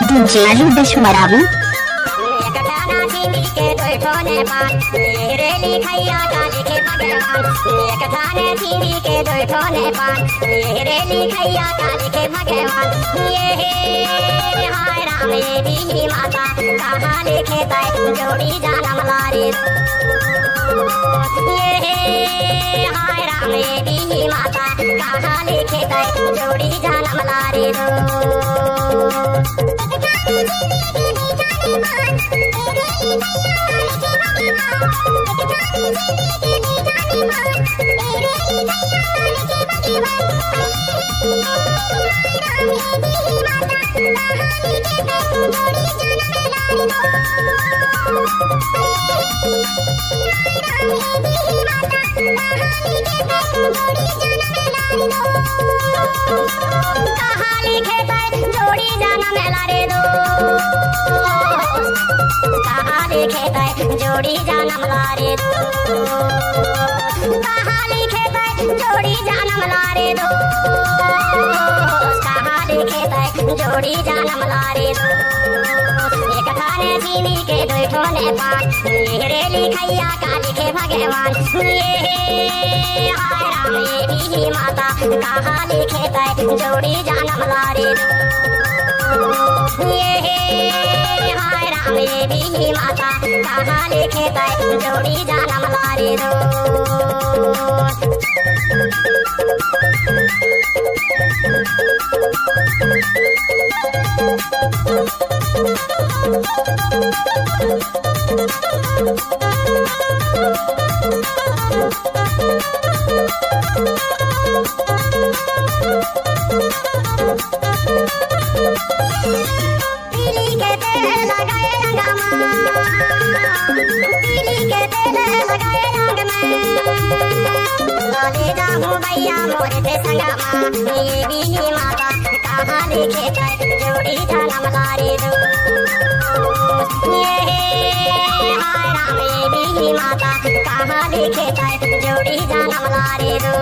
DJ Ludes Marawi. जोड़ी जानम लारे हाय राम देवी माता कहाँ लिखे तय जोड़ी जानम लारे कहाँ लिखे तय जोड़ी जानम लारे दो कहाँ लिखे तय जोड़ी जानम लारे दो कहाँ लिखे तय जोड़ी जानम लारे दो कहाँ लिखे तय जोड़ी जानम लारे दो एक थाने चीनी के दो ठोने पान मेरे लिखैया का लिखे भगवान ये हाय राम देवी माता कहाँ लिखे तय जोड़ी जानम लारे दो ये हाय राम देवी माता कहाँ लिखे तय जोड़ी जानम लारे दो पीली के तेल लगाए रंग पीली के तेल लगाए रंग में लाले जाऊं भैया मोरे ते संगमा ये भी माता कहाँ लिखे तय जोड़ी जानम लारे दो ये हाय राम देवी माता कहाँ लिखे तय जोड़ी जानम लारे दो।